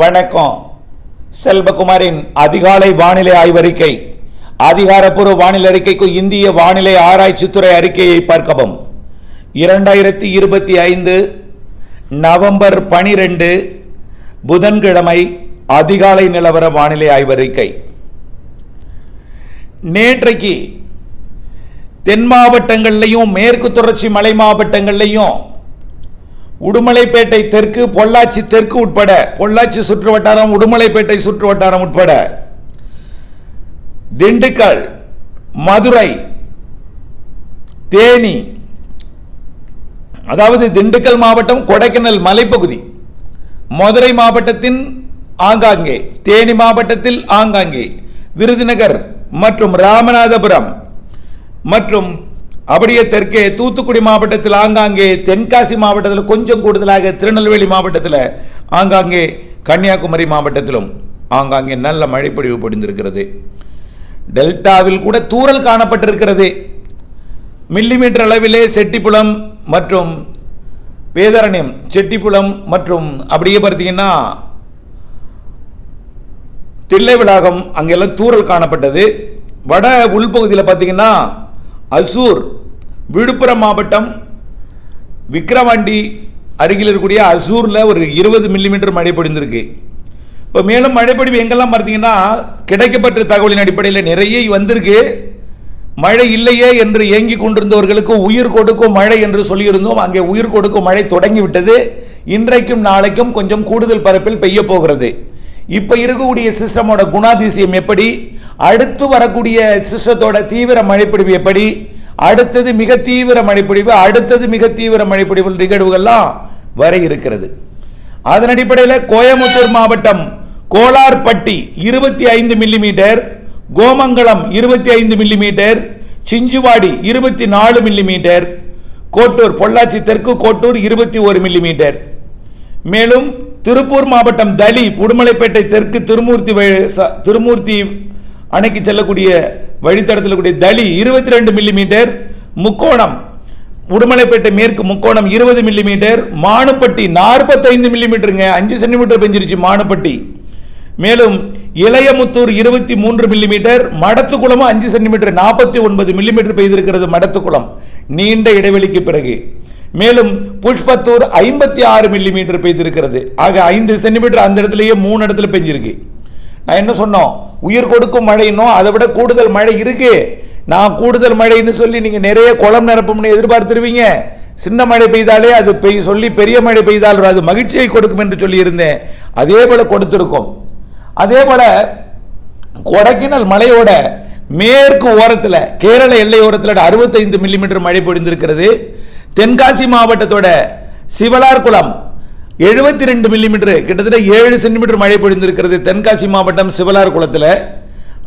வணக்கம். செல்வகுமாரின் அதிகாலை வானிலை ஆய்வறிக்கை. அதிகாரப்பூர்வ வானிலை அறிக்கைக்கு இந்திய வானிலை ஆராய்ச்சித்துறை அறிக்கையை பார்க்கவும். 2025 நவம்பர் 12 புதன்கிழமை அதிகாலை நிலவர வானிலை ஆய்வறிக்கை. நேற்றைக்கு தென் மாவட்டங்கள்லையும் மேற்கு தொடர்ச்சி மலை மாவட்டங்கள்லையும் உடுமலைப்பேட்டை தெற்கு, பொள்ளாச்சி தெற்கு உட்பட, பொள்ளாச்சி சுற்று வட்டாரம், உடுமலைப்பேட்டை சுற்று வட்டாரம் உட்பட, திண்டுக்கல், மதுரை, தேனி, அதாவது திண்டுக்கல் மாவட்டம் கொடைக்கானல் மலைப்பகுதி, மதுரை மாவட்டத்தின் ஆங்காங்கே, தேனி மாவட்டத்தில் ஆங்காங்கே, விருதுநகர் மற்றும் ராமநாதபுரம் மற்றும் அப்படியே தெற்கே தூத்துக்குடி மாவட்டத்தில் ஆங்காங்கே, தென்காசி மாவட்டத்தில் கொஞ்சம் கூடுதலாக திருநெல்வேலி மாவட்டத்தில் ஆங்காங்கே, கன்னியாகுமரி மாவட்டத்திலும் ஆங்காங்கே நல்ல மழைப்பொழிவு பொழிந்திருக்கிறது. டெல்டாவில் கூட தூறல் காணப்பட்டிருக்கிறது. மில்லிமீட்டர் அளவிலே செட்டிப்புலம் மற்றும் வேதாரண்யம், செட்டிப்புலம் மற்றும் அப்படியே பார்த்தீங்கன்னா தில்லைவிளாகம் அங்கெல்லாம் தூறல் காணப்பட்டது. வட உள்பகுதியில் பார்த்தீங்கன்னா அசூர், விழுப்புரம் மாவட்டம் விக்கிரவாண்டி அருகில் இருக்கக்கூடிய அசூரில் ஒரு 20 மில்லிமீட்டர் மழை பொழிந்திருக்கு. இப்போ மேலும் மழைப்பொழிவு எங்கெல்லாம் பார்த்தீங்கன்னா கிடைக்கப்பட்ட தகவலின் அடிப்படையில் நிறைய வந்திருக்கு. மழை இல்லையே என்று ஏங்கி கொண்டிருந்தவர்களுக்கு உயிர் கொடுக்கும் மழை என்று சொல்லியிருந்தோம். அங்கே உயிர் கொடுக்கும் மழை தொடங்கிவிட்டது. இன்றைக்கும் நாளைக்கும் கொஞ்சம் கூடுதல் பரப்பில் பெய்ய போகிறது. இப்போ இருக்கக்கூடிய சிஸ்டமோட குணாதிசயம் எப்படி, அடுத்து வரக்கூடிய சிஸ்டத்தோட தீவிர மழைப்பொழிவு எப்படி, அடுத்தது மிக தீவிர மழைப்பொழிவு, அடுத்தது மிக தீவிர மழைப்பொழிவு நிகழ்வுகள்லாம் வர இருக்கிறது. அதன் அடிப்படையில் கோயம்புத்தூர் மாவட்டம் Kolarpatti 25 millimetre, Komangalam 25 millimetre, Sinjuvadi 24 millimetre, Kottur, Pollachi தெற்கு கோட்டூர் 21 மில்லிமீட்டர். மேலும் திருப்பூர் மாவட்டம் தளி, உடுமலைப்பேட்டை தெற்கு திருமூர்த்தி அணைக்கு செல்லக்கூடிய வழித்தடத்தில் கூடிய தளி 22 மில்லிமீட்டர், முக்கோணம் உடுமலைப்பேட்டை மேற்கு முக்கோணம் 20 மில்லிமீட்டர், மானுப்பட்டி 45 மில்லிமீட்டருங்க, 5 சென்டிமீட்டர் பெஞ்சிருச்சு மானுப்பட்டி. மேலும் Ilayamuthur 23 millimetre, மடத்துக்குளமும் 5 centimetre 49 millimetre பெய்திருக்கிறது Madathukulam நீண்ட இடைவெளிக்கு பிறகு. மேலும் புஷ்பத்தூர் 56 மில்லிமீட்டர் பெய்திருக்கிறது. ஆக 5 சென்டிமீட்டர் அந்த இடத்துலயே 3 இடத்துல பெஞ்சிருக்கு. நான் என்ன சொன்னோம், உயிர் கொடுக்கும் மழைன்னோ, அதை விட கூடுதல் மழை இருக்கு. நான் கூடுதல் மழைன்னு சொல்லி நீங்க நிறைய குளம் நிரப்பும்னு எதிர்பார்த்துருவீங்க. சின்ன மழை பெய்தாலே அது சொல்லி பெரிய மழை பெய்தால் அது மகிழ்ச்சியை கொடுக்கும் என்று சொல்லி இருந்தேன். அதே போல கொடுத்திருக்கோம். அதே போல கொடைக்கானல் மலையோட மேற்கு ஓரத்தில், கேரள எல்லை ஓரத்தில் 65 மில்லிமீட்டர் மழை பொழிந்திருக்கிறது. தென்காசி மாவட்டத்தோட சிவலார்குளம் 72 மில்லிமீட்டர், கிட்டத்தட்ட 7 சென்டிமீட்டர் மழை பொழிந்திருக்கிறது தென்காசி மாவட்டம் சிவலார்குளத்தில்.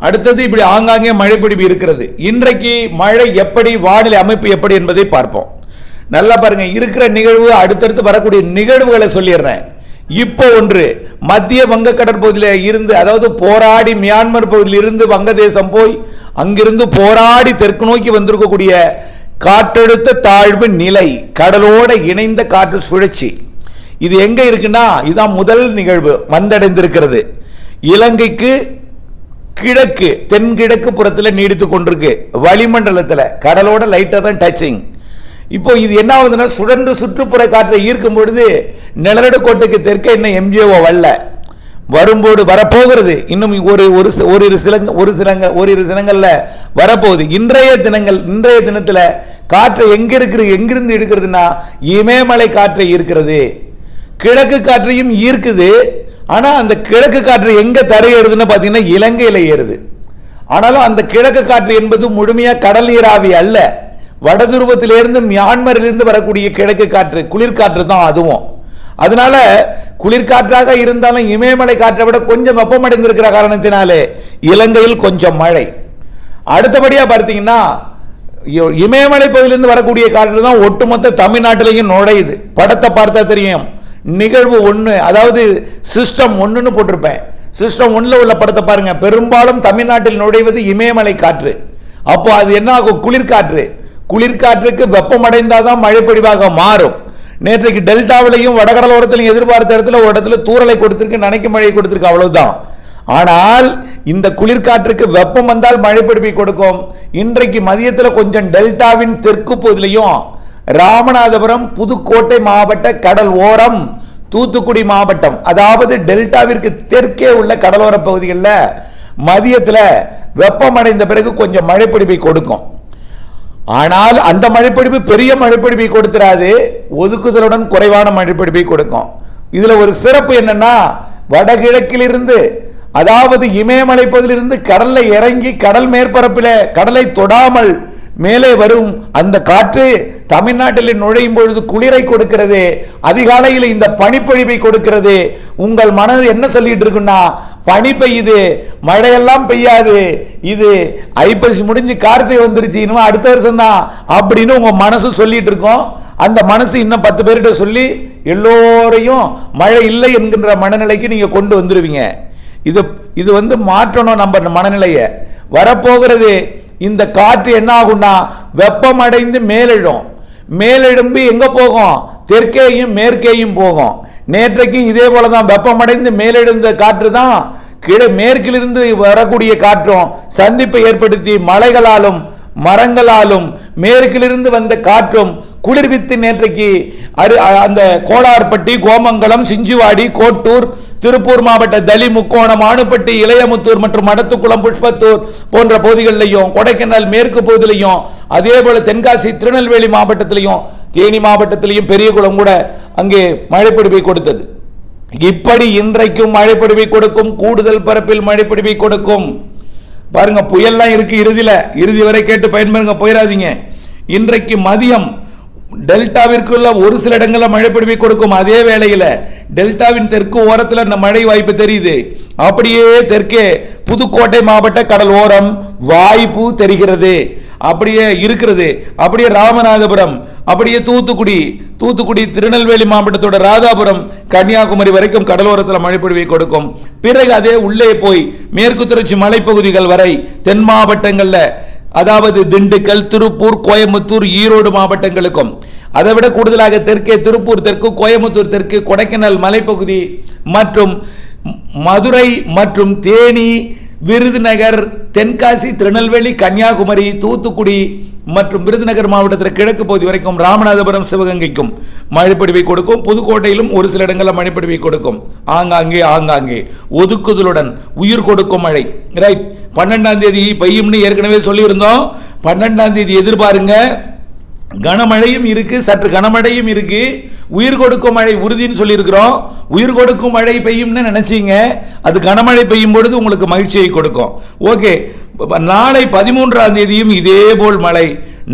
அடுத்தது இப்படி ஆங்காங்கே மழை பொழிவு இருக்கிறது. இன்றைக்கு மழை எப்படி, வானிலை அமைப்பு எப்படி என்பதை பார்ப்போம். நல்லா பாருங்க, இருக்கிற நிகழ்வு அடுத்தடுத்து வரக்கூடிய நிகழ்வுகளை சொல்லிடுறேன். இப்போ ஒன்று, மத்திய வங்க கடற்பகுதியில் இருந்து, அதாவது போராடி மியான்மர் பகுதியில் இருந்து வங்கதேசம் போய் அங்கிருந்து போராடி தெற்கு நோக்கி வந்திருக்கக்கூடிய காற்றழுத்த தாழ்வு நிலை, கடலோட இணைந்த காற்று சுழற்சி. இது எங்க இருக்குன்னா, இதுதான் முதல் நிகழ்வு வந்தடைந்திருக்கிறது. இலங்கைக்கு கிழக்கு தென்கிழக்கு புறத்தில் நீடித்துக் கொண்டிருக்கு. வளிமண்டலத்தில் கடலோட லைட்டா தான் டச்சிங். இப்போ இது என்ன ஆகுதுன்னா, சுழன்று சுற்றுப்புற காற்றை ஈர்க்கும் பொழுது நிலநடுக்கோட்டுக்கு தெற்கே இன்னும் எம்ஜிஓ வரல, வரும்போது வரப்போகிறது. இன்னும் ஓரிரு தினங்கள்ல வரப்போகுது. இன்றைய தினத்தில் காற்றை எங்கிருந்து எடுக்கிறதுனா, இமயமலை காற்றை ஈர்க்கிறது, கிழக்கு காற்றையும் ஈர்க்குது. ஆனா அந்த கிழக்கு காற்று எங்க தரையேறுதுன்னு பாத்தீங்கன்னா இலங்கையில ஏறுது. ஆனாலும் அந்த கிழக்கு காற்று என்பது முழுமையா கடல் நீராவி அல்ல. வடதுருவத்திலிருந்து மியான்மரிலிருந்து வரக்கூடிய கிழக்கு காற்று, குளிர்காற்று தான் அதுவும். அதனால குளிர்காற்றாக இருந்தாலும் இமயமலை காற்றை விட கொஞ்சம் வெப்பமடைந்திருக்கிற காரணத்தினாலே இலங்கையில் கொஞ்சம் மழை. அடுத்தபடியா பார்த்தீங்கன்னா இமயமலை பகுதியிலிருந்து வரக்கூடிய காற்று தான் ஒட்டுமொத்த தமிழ்நாட்டிலையும் நுழையுது. படத்தை பார்த்தா தெரியும். நிகழ்வு 1, அதாவது சிஸ்டம் 1ன்னு போட்டிருப்பேன். சிஸ்டம் 1ல உள்ள படத்தை பாருங்க. பெரும்பாலும் தமிழ்நாட்டில் நுழைவது இமயமலை காற்று. அப்போ அது என்ன ஆகும், குளிர்காற்று. குளிர்காற்றுக்கு வெப்பமடைந்தாதான் மழை பொழிவாக மாறும். நேற்றைக்கு டெல்டாவிலையும் வடகடலோரத்திலையும் எதிர்பார்த்த இடத்துல ஒரு இடத்துல தூறலை கொடுத்திருக்கு, நனைக்கு மழையை கொடுத்திருக்கு, அவ்வளவுதான். ஆனால் இந்த குளிர்காற்றுக்கு வெப்பம் வந்தால் மழை பிடிப்பை கொடுக்கும். இன்றைக்கு மதியத்தில் கொஞ்சம் டெல்டாவின் தெற்கு பகுதியிலையும் ராமநாதபுரம் புதுக்கோட்டை மாவட்ட கடல் ஓரம் தூத்துக்குடி மாவட்டம், அதாவது டெல்டாவிற்கு தெற்கே உள்ள கடலோர பகுதிகளில் மதியத்தில் வெப்பமடைந்த பிறகு கொஞ்சம் மழைப்பிடிப்பை கொடுக்கும். ஆனால் அந்த மழைப்பிடிப்பு பெரிய மழைப்பிடிப்பை கொடுத்துறாது, ஒதுக்குதலுடன் குறைவான மழைப்பிடிப்பை கொடுக்கும். இதுல ஒரு சிறப்பு என்னன்னா, வடகிழக்கிலிருந்து அதாவது இமயமலை பகுதியிலிருந்து கடல்ல இறங்கி கடல் மேற்பரப்பில் கடலை தொடாமல் மேலே வரும் அந்த காற்று தமிழ்நாட்டில் நுழையும் பொழுது குளிரை கொடுக்கிறது, அதிகாலையில் இந்த பனிப்பொழிவை கொடுக்கிறது. உங்கள் மனது என்ன சொல்லிட்டு இருக்குன்னா, பனி பெய்யுது, மழையெல்லாம் பெய்யாது, இது ஐப்பசி முடிஞ்சு கார்த்திகை வந்துருச்சு, இன்னும் அடுத்த வருஷம் தான் அப்படின்னு உங்க மனசு சொல்லிட்டு இருக்கோம். அந்த மனசு இன்னும் 10 பேர்கிட்ட சொல்லி எல்லோரையும் மழை இல்லை என்கின்ற மனநிலைக்கு நீங்க கொண்டு வந்துருவீங்க. இது மாற்றணும் நம்ம மனநிலையை. வரப்போகிறது இந்த காற்று என்ன ஆகும்னா, வெப்பம் அடைந்து மேலெழும், மேலெழும்பி எங்க போகும், தெற்கேயும் மேற்கேயும் போகும். நேற்றைக்கு இதே போலதான் வெப்பமடைந்து மேலெழுந்த காற்று தான் மேற்கிலிருந்து வரக்கூடிய காற்றும் சந்திப்பை ஏற்படுத்தி மலைகளாலும் மரங்களாலும் மேற்கிலிருந்து வந்த காற்றும் குளிர்வித்து நேற்றைக்கு அந்த கோளார்பட்டி, கோமங்கலம், சிஞ்சுவாடி, கோட்டூர், திருப்பூர் மாவட்ட தளி, முக்கோணம், ஆணுப்பட்டி, இளையமுத்தூர் மற்றும் மடத்துக்குளம், புஷ்பத்தூர் போன்ற பகுதிகளிலையும், கொடைக்கானல் மேற்கு பகுதியிலையும், அதே போல தென்காசி, திருநெல்வேலி மாவட்டத்திலையும், தேனி மாவட்டத்திலையும் பெரியகுளம் கூட அங்கே மழைப்பிடிப்பை கொடுத்தது. இப்படி இன்றைக்கும் மழைப்பிடிப்பை கொடுக்கும், கூடுதல் பரப்பில் மழைப்பிடிப்பை கொடுக்கும். பாருங்க, புயல்லாம் இருக்கு, இறுதி வரை கேட்டு பயன்பெறுங்க, போயிடாதீங்க. இன்றைக்கு மதியம் டெல்டாவிற்குள்ள ஒரு சில இடங்களில் மழை பிடிப்பை கொடுக்கும். அதே வேளையில் டெல்டாவின் தெற்கு ஓரத்தில் அந்த மழை வாய்ப்பு தெரியுது. அப்படியே தெற்கே புதுக்கோட்டை மாவட்ட கடல் ஓரம் வாய்ப்பு தெரிகிறது, அப்படியே இருக்கிறது. அப்படியே ராமநாதபுரம், அப்படியே தூத்துக்குடி, திருநெல்வேலி மாவட்டத்தோட ராதாபுரம், கன்னியாகுமரி வரைக்கும் கடலோரத்தில் மழை பொழிவை கொடுக்கும். பிறகு அதே உள்ளே போய் மேற்கு தொடர்ச்சி மலைப்பகுதிகள் வரை தென் மாவட்டங்கள்ல, அதாவது திண்டுக்கல், திருப்பூர், கோயம்புத்தூர், ஈரோடு மாவட்டங்களுக்கும், அதை விட கூடுதலாக தெற்கே திருப்பூர் தெற்கு, கோயம்புத்தூர் தெற்கு, கொடைக்கானல் மலைப்பகுதி மற்றும் மதுரை மற்றும் தேனி, விருதுநகர், தென்காசி, திருநெல்வேலி, கன்னியாகுமரி, தூத்துக்குடி மற்றும் விருதுநகர் மாவட்டத்தில் கிழக்கு பகுதி வரைக்கும், ராமநாதபுரம், சிவகங்கைக்கும் மழைப்பிடிவை கொடுக்கும். புதுக்கோட்டையிலும் ஒரு சில இடங்களில் மழைப்பிடிவை கொடுக்கும். ஆங்காங்கே ஒதுக்குதலுடன் உயிர் கொடுக்கும் மழை. ரைட், 12ஆம் தேதி பெய்யும்னு ஏற்கனவே சொல்லியிருந்தோம். 12ஆம் தேதி எதிர்பாருங்க. கனமழையும் இருக்கு, சற்று கனமழையும் இருக்கு. உயிர் கொடுக்கும் மழை உறுதின்னு சொல்லியிருக்கிறோம். உயிர் கொடுக்கும் மழை பெய்யும்னு நினைச்சீங்க, அது கனமழை பெய்யும் பொழுது உங்களுக்கு மகிழ்ச்சியை கொடுக்கும். ஓகே, நாளை 13ஆம் தேதியும் இதே போல் மழை.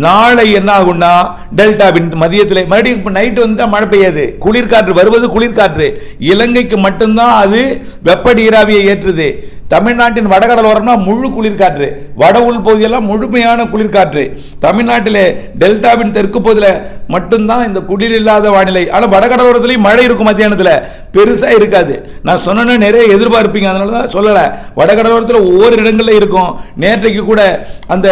நாளை என்ன ஆகும்னா, டெல்டாவின் மதியத்தில் மறுபடியும் நைட்டு வந்துட்டா மழை பெய்யாது. குளிர்காற்று வருவது, குளிர்காற்று இலங்கைக்கு மட்டும்தான் அது வெப்ப நீராவியை ஏற்றுது. தமிழ்நாட்டின் வடகடலோரம்னா முழு குளிர்காற்று, வட உள் பகுதியெல்லாம் முழுமையான குளிர்காற்று. தமிழ்நாட்டிலே டெல்டாவின் தெற்கு பகுதியில் மட்டும்தான் இந்த குளிர் இல்லாத வானிலை. ஆனால் வடகடலோரத்துலேயும் மழை இருக்கும், மத்தியானத்தில் பெருசா இருக்காது. நான் சொன்ன நிறைய எதிர்பார்ப்பீங்க, அதனால தான் சொல்லலை. வடகடலோரத்தில் ஒவ்வொரு இடங்களில் இருக்கும். நேற்றைக்கு கூட அந்த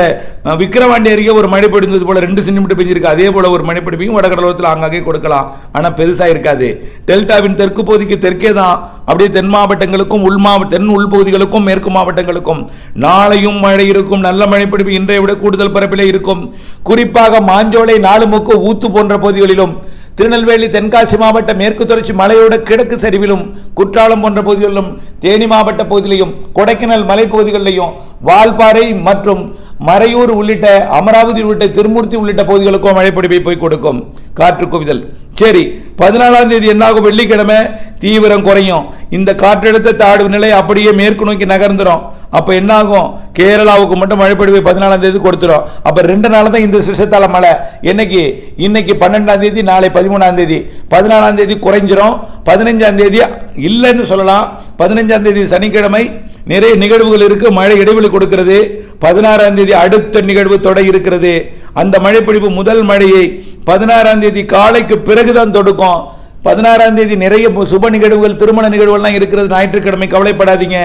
விக்கிரவாண்டி அருகே ஒரு மழை பொழிந்தது போல 2 சென்டிமீட்டர் பெஞ்சிருக்கு. அதே போல ஒரு மழை பிடிப்பையும் வடகடலோரத்தில் ஆங்காங்கே கொடுக்கலாம், ஆனால் பெருசா இருக்காது. டெல்டாவின் தெற்கு பகுதிக்கு தெற்கே தான். அப்படியே தென் மாவட்டங்களுக்கும் தென் உள் பகுதிகளுக்கும் மேற்கு மாவட்டங்களுக்கும் நாளையும் மழை இருக்கும். நல்ல மழை பிடிப்பு இன்றைய விட கூடுதல் பரப்பிலே இருக்கும். குறிப்பாக மாஞ்சோலை, நாலுமுக்கு, ஊத்து போன்ற பகுதிகளிலும், திருநெல்வேலி, தென்காசி மாவட்ட மேற்கு தொடர்ச்சி மலையோட கிழக்கு சரிவிலும், குற்றாலம் போன்ற பகுதிகளிலும், தேனி மாவட்ட பகுதியிலையும், கொடைக்கானல் மலைப்பகுதிகளிலையும், வால்பாறை மற்றும் மறையூர் உள்ளிட்ட, அமராவதி உள்ளிட்ட, திருமூர்த்தி உள்ளிட்ட பகுதிகளுக்கும் மழைப்பிடிப்பை போய் கொடுக்கும். காற்று குவிதல். சரி, 14ஆம் தேதி என்னாகும், வெள்ளிக்கிழமை தீவிரம் குறையும். இந்த காற்றழுத்த தாழ்வு நிலை அப்படியே மேற்கு நோக்கி நகர்ந்துடும். அப்ப என்ன ஆகும், கேரளாவுக்கு மட்டும் மழைப்பிடிப்பை 14ஆம் தேதி கொடுத்துரும். அப்ப 2 நாள் தான் இந்த சிசத்தால மழை. இன்னைக்கு 12ஆம் தேதி, நாளை 13ஆம் தேதி. 14ஆம் தேதி குறைஞ்சிரும். 15ஆம் தேதி இல்லைன்னு சொல்லலாம். 15ஆம் தேதி சனிக்கிழமை நிறைய நிகழ்வுகள் இருக்கு, மழை இடைவெளி கொடுக்கிறது. 16ஆம் தேதி அடுத்த நிகழ்வு தொடை இருக்கிறது. அந்த மழைப்பிடிப்பு முதல் மழையை 16ஆம் தேதி காலைக்கு பிறகுதான் தொடுக்கும். 16ஆம் தேதி நிறைய சுப நிகழ்வுகள், திருமண நிகழ்வுகள்லாம் இருக்கிறது. ஞாயிற்றுக்கிழமை கவலைப்படாதீங்க.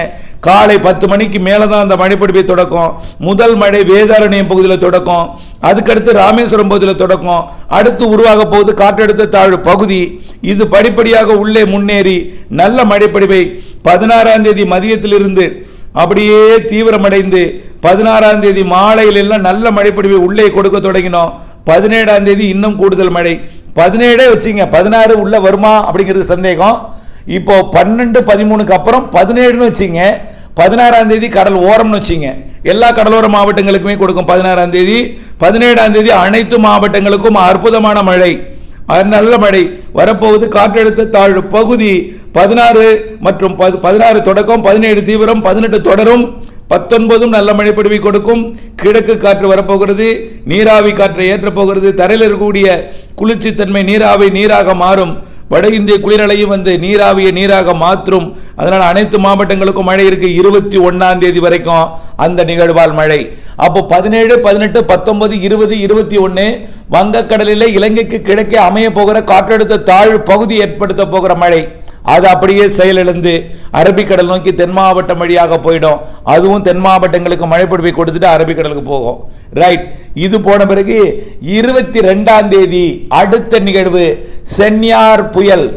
காலை 10 மணிக்கு மேலே தான் அந்த மழைப்பிடிப்பை தொடக்கம். முதல் மழை வேதாரண்யம் பகுதியில் தொடக்கம், அதுக்கடுத்து ராமேஸ்வரம் பகுதியில் தொடக்கம், அடுத்து உருவாக போகுது காற்றழுத்த தாழ்வு பகுதி. இது படிப்படியாக உள்ளே முன்னேறி நல்ல மழைப்பிடிப்பை 16ஆம் தேதி மதியத்திலிருந்து அப்படியே தீவிரமடைந்து 16ஆம் தேதி மாலையில் எல்லாம் நல்ல மழைப்பிடிப்பை உள்ளே கொடுக்க தொடங்கினோம். 17ஆம் தேதி இன்னும் கூடுதல் மழை. 17 வச்சுங்க, 16 உள்ள வருமா அப்படிங்கிறது சந்தேகம். இப்போ 12, 13க்கு அப்புறம் 17ன்னு வச்சுங்க. 16ஆம் தேதி கடல் ஓரம்னு வச்சுங்க. எல்லா கடலோர மாவட்டங்களுக்குமே கொடுக்கும் 16ஆம் தேதி. 17ஆம் தேதி அனைத்து மாவட்டங்களுக்கும் அற்புதமான மழை, நல்ல மழை வரப்போகுது. காற்றழுத்த தாழ்வு பகுதி 16 மற்றும் 16 தொடக்கம், 17 தீவிரம், 18 தொடரும், 19 நல்ல மழை பொழிவை கொடுக்கும். கிழக்கு காற்று வரப்போகிறது, நீராவி காற்றை ஏற்றப் போகிறது. தரையில் இருக்கக்கூடிய குளிர்ச்சி தன்மை நீராவி நீராக மாறும். வட இந்திய குளிரலையும் வந்து நீராவியை நீராக மாற்றும். அதனால் அனைத்து மாவட்டங்களுக்கும் மழை இருக்கு 21ஆம் தேதி வரைக்கும் அந்த நிகழ்வால் மழை. அப்போ 17, 18, 19, 20, 21 வங்கக்கடலில் இலங்கைக்கு கிழக்கே அமைய போகிற காற்றழுத்த தாழ்வு பகுதி ஏற்படுத்த போகிற மழை. அது அப்படியே செயலிழந்து அரபிக்கடல் நோக்கி தென் மாவட்டம் வழியாக போயிடும். அதுவும் தென் மாவட்டங்களுக்கு மழைப்பொழிவை கொடுத்துட்டு அரபிக்கடலுக்கு போகும். ரைட். இது போன பிறகு 22ஆம் தேதி அடுத்த நிகழ்வு சென்யார் புயல்.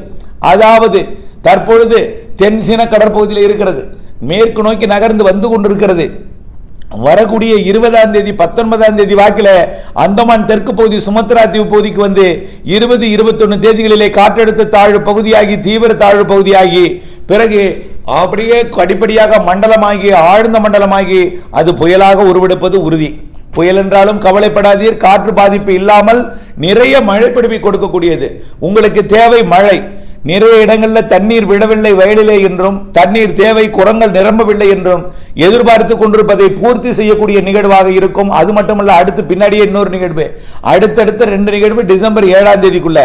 அதாவது தற்பொழுது தென்சீன கடற்பகுதியில் இருக்கிறது, மேற்கு நோக்கி நகர்ந்து வந்து கொண்டிருக்கிறது. வரக்கூடிய 20ஆம் தேதி 19ஆம் தேதி வாக்கில் அந்தமான் தெற்கு பகுதி சுமத்ரா தீவு பகுதிக்கு வந்து 20, 21 தேதிகளிலே காற்றழுத்த தாழ்வு பகுதியாகி தீவிர தாழ்வு பகுதியாகி பிறகு அப்படியே படிப்படியாக மண்டலமாகி ஆழ்ந்த மண்டலமாகி அது புயலாக உருவெடுப்பது உறுதி. புயல் என்றாலும் கவலைப்படாதீர், காற்று பாதிப்பு இல்லாமல் நிறைய மழை பிடிப்பை கொடுக்கக்கூடியது. உங்களுக்கு தேவை மழை. நிறைய இடங்களில் தண்ணீர் விடவில்லை வயலிலே என்றும், தண்ணீர் தேவை குரங்கள் நிரம்பவில்லை என்றும் எதிர்பார்த்து கொண்டிருப்பதை பூர்த்தி செய்யக்கூடிய நிகழ்வாக இருக்கும். அது மட்டுமல்ல, அடுத்து பின்னாடியே இன்னொரு நிகழ்வு, அடுத்தடுத்த 2 நிகழ்வு டிசம்பர் 7ஆம் தேதிக்குள்ள.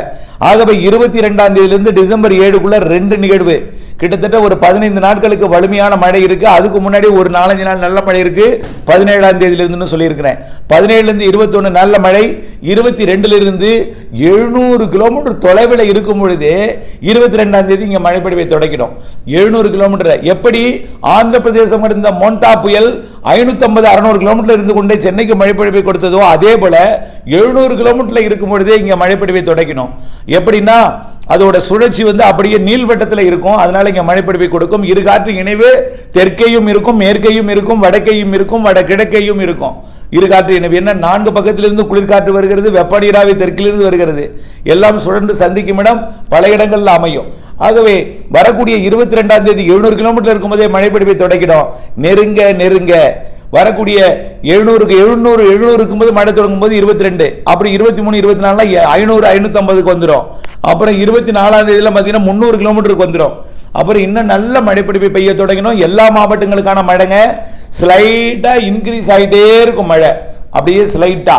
ஆகவே 22ஆம் தேதியிலிருந்து டிசம்பர் 7க்குள்ள 2 நிகழ்வு. கிட்டத்தட்ட ஒரு 15 நாட்களுக்கு வலிமையான மழை இருக்கு. அதுக்கு முன்னாடி ஒரு 4-5 நாள் நல்ல மழை இருக்கு. 17ஆம் தேதியிலிருந்து சொல்லியிருக்கிறேன். 17லிருந்து 21 நல்ல மழை. 22லிருந்து 700 கிலோமீட்டர் தொலைவில் இருக்கும் பொழுது 22ஆம் தேதி இங்க மழை பொழிவை தொடங்கிடும். 700 கிலோமீட்டர். எப்படி ஆந்திர பிரதேசம் இருந்த மோண்டா புயல் 550-600 கிலோமீட்டர் இருந்து கொண்டே சென்னைக்கு மழை பொழிவை கொடுத்ததோ அதே போல 700 கிலோமீட்டர்ல இருக்கும் பொழுதே இங்க மழை பொழிவை தொடங்கிடும். எப்படின்னா அதோட சுழற்சி வந்து அப்படியே நீள்வட்டத்தில் இருக்கும். அதனால இங்க மழை பொழிவை கொடுக்கும். இரு காற்று இணைவு தெற்கையும் இருக்கும், மேற்கையும் இருக்கும், வடக்கையும் இருக்கும், வடகிழக்கையும் இருக்கும். இரு காற்று இணைவு என்ன, 4 பக்கத்திலிருந்து குளிர்காற்று வருகிறது, வெப்ப நீராவி தெற்கிலிருந்து வருகிறது. எல்லாம் சுழன்று சந்திக்கும் இடம் பல இடங்கள்ல அமையும். ஆகவே வரக்கூடிய 22ஆம் தேதி 700 கிலோமீட்டர் இருக்கும் போதே மழை பொழிவை தொடங்கிடும். நெருங்க நெருங்க வரக்கூடிய 700 இருக்கும்போது மழை தொடங்கும் போது 22, அப்படி 23, 24 500, 550க்கு வந்துடும். அப்புறம் 24ஆம் தேதியில பார்த்தீங்கன்னா 300 கிலோமீட்டருக்கு வந்துடும். அப்புறம் இன்னும் நல்ல மழைப்பிடிப்பை பெய்ய தொடங்கினோம். எல்லா மாவட்டங்களுக்கான மழைங்க ஸ்லைட்டா இன்க்ரீஸ் ஆகிட்டே இருக்கும். மழை அப்படியே ஸ்லைட்டா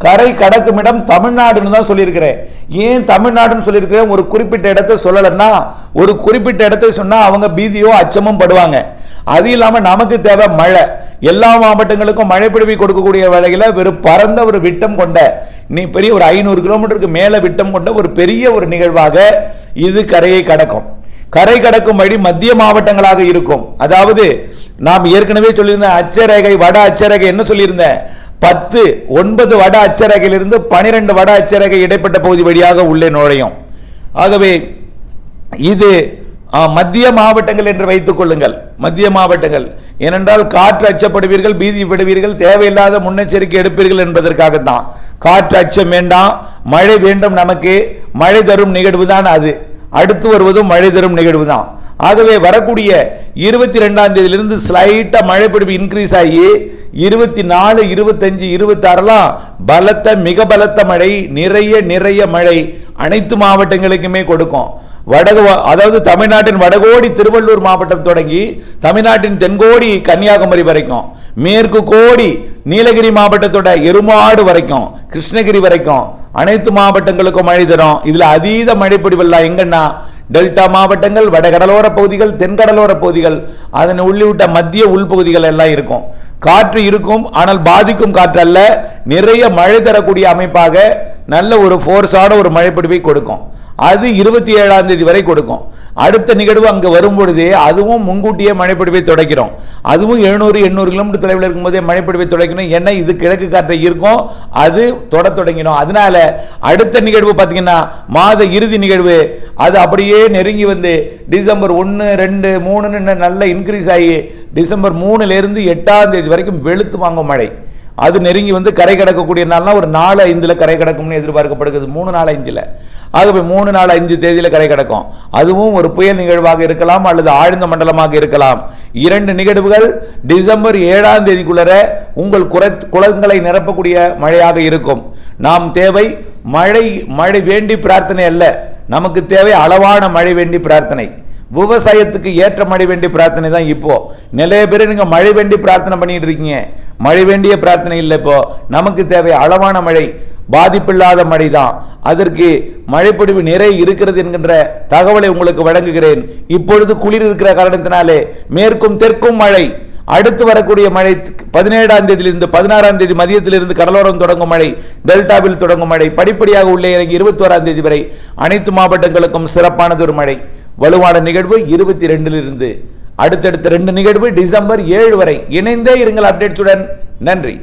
கரை கடக்கும் இடம் தமிழ்நாடுன்னு தான் சொல்லியிருக்கிறேன். ஏன் தமிழ்நாடுன்னு சொல்லியிருக்கிறேன்? ஒரு குறிப்பிட்ட இடத்தை சொல்லலைன்னா, ஒரு குறிப்பிட்ட இடத்தை சொன்னா அவங்க பீதியோ அச்சமும் படுவாங்க. அது இல்லாம நமக்கு தேவை மழை. எல்லா மாவட்டங்களுக்கும் மழை பொழிவை கொடுக்கக்கூடிய வேளையில வெறும் பரந்த ஒரு விட்டம் கொண்ட பெரிய ஒரு 500 கிலோமீட்டருக்கு மேல விட்டம் கொண்ட ஒரு பெரிய ஒரு நிகழ்வாக இது கரையை கடக்கும். கரை கடக்கும் வழி மத்திய மாவட்டங்களாக இருக்கும். அதாவது நாம் ஏற்கனவே சொல்லியிருந்த அச்சரேகை வட அச்சரேகை என்ன சொல்லியிருந்தேன், 10, 9 வட அச்சரேகையிலிருந்து 12 வட அச்சரேகை இடைப்பட்ட பகுதி வழியாக உள்ளே நுழையும். ஆகவே இது மத்திய மாவட்டங்கள் என்று வைத்துக் கொள்ளுங்கள். மத்திய மாவட்டங்கள் ஏனென்றால் காற்று அச்சப்படுவீர்கள், பீதி விடுவீர்கள், தேவையில்லாத முன்னெச்சரிக்கை எடுப்பீர்கள் என்பதற்காகத்தான். காற்று அச்சம் வேண்டாம், மழை வேண்டும். நமக்கு மழை தரும் நிகழ்வு தான் அது. அடுத்து வருவதும் மழை தரும் நிகழ்வு தான். ஆகவே வரக்கூடிய 22ஆம் தேதியிலிருந்து ஸ்லைட்டா மழை பொழிவு இன்க்ரீஸ் ஆகி 24, 25, 26 பலத்த மிக பலத்த மழை, நிறைய மழை அனைத்து மாவட்டங்களுக்குமே கொடுக்கும். அதாவது தமிழ்நாட்டின் வடகோடி திருவள்ளூர் மாவட்டம் தொடங்கி தமிழ்நாட்டின் தென்கோடி கன்னியாகுமரி வரைக்கும், மேற்கு கோடி நீலகிரி மாவட்டத்தோட எருமாடு வரைக்கும், கிருஷ்ணகிரி வரைக்கும் அனைத்து மாவட்டங்களுக்கும் மழை தரும். இதுல அதீத மழை பொழிவெல்லாம் எங்கன்னா டெல்டா மாவட்டங்கள், வடகடலோர பகுதிகள், தென்கடலோர பகுதிகள், அதனை உள்ளிட்ட மத்திய உள்பகுதிகள் எல்லாம் இருக்கும். காற்று இருக்கும், ஆனால் பாதிக்கும் காற்று அல்ல, நிறைய மழை தரக்கூடிய அமைப்பாக நல்ல ஒரு ஃபோர்ஸான ஒரு மழை பொழிவை கொடுக்கும். அது 27ஆம் தேதி வரை கொடுக்கும். அடுத்த நிகழ்வு அங்கே வரும்பொழுதே அதுவும் முன்கூட்டியே மழைப்பொழிவை தொடக்கிறோம். அதுவும் 700-800 கிலோமீட்டர் தொலைவில் இருக்கும்போதே மழைப்பொழிவை தொடக்கணும். ஏன்னா இது கிழக்கு காற்றை இருக்கும், அது தொடங்கிடும். அதனால அடுத்த நிகழ்வு பார்த்தீங்கன்னா மாத இறுதி நிகழ்வு, அது அப்படியே நெருங்கி வந்து டிசம்பர் 1, 2, 3 நல்ல இன்க்ரீஸ் ஆகி டிசம்பர் 3லேருந்து 8ஆம் தேதி வரைக்கும் வெளுத்து வாங்கும் மழை. அது நெருங்கி வந்து கரை கடக்கக்கூடிய நாள்னா ஒரு 4-5 கரை கடக்கும்னு எதிர்பார்க்கப்படுகிறது. 3-4-5. ஆகவே 3-4-5 தேதியில் கரை கடக்கும். அதுவும் ஒரு புயல் நிகழ்வாக இருக்கலாம் அல்லது ஆழ்ந்த மண்டலமாக இருக்கலாம். 2 நிகழ்வுகள் டிசம்பர் 7ஆம் தேதிக்குள்ளர உங்கள் குளங்களை நிரப்பக்கூடிய மழையாக இருக்கும். நாம் தேவை மழை வேண்டி பிரார்த்தனை அல்ல, நமக்கு தேவை அளவான மழை வேண்டி பிரார்த்தனை. விவசாயத்துக்கு ஏற்ற மழை வேண்டிய பிரார்த்தனை தான். இப்போ நிறைய பேர் நீங்க மழை வேண்டி பிரார்த்தனை பண்ணிட்டு இருக்கீங்க. மழை வேண்டிய பிரார்த்தனை இல்லை. இப்போ நமக்கு தேவை அளவான மழை, பாதிப்பில்லாத மழை தான். அதற்கு மழைப்பொழிவு நிறைய இருக்கிறது என்கின்ற தகவலை உங்களுக்கு வழங்குகிறேன். இப்பொழுது குளிர் இருக்கிற காரணத்தினாலே மேற்கும் தெற்கும் மழை, அடுத்து வரக்கூடிய மழை 17ஆம் தேதியிலிருந்து 16ஆம் தேதி மதியத்திலிருந்து கடலோரம் தொடங்கும் மழை, டெல்டாவில் தொடங்கும் மழை, படிப்படியாக உள்ளே இறங்கி 21ஆம் தேதி வரை அனைத்து மாவட்டங்களுக்கும் சிறப்பானது ஒரு மழை. வலுவான நிகழ்வு 22லிருந்து அடுத்தடுத்த 2 நிகழ்வு டிசம்பர் 7 வரை. இணைந்தே இருங்கள் அப்டேட்ஸுடன். நன்றி.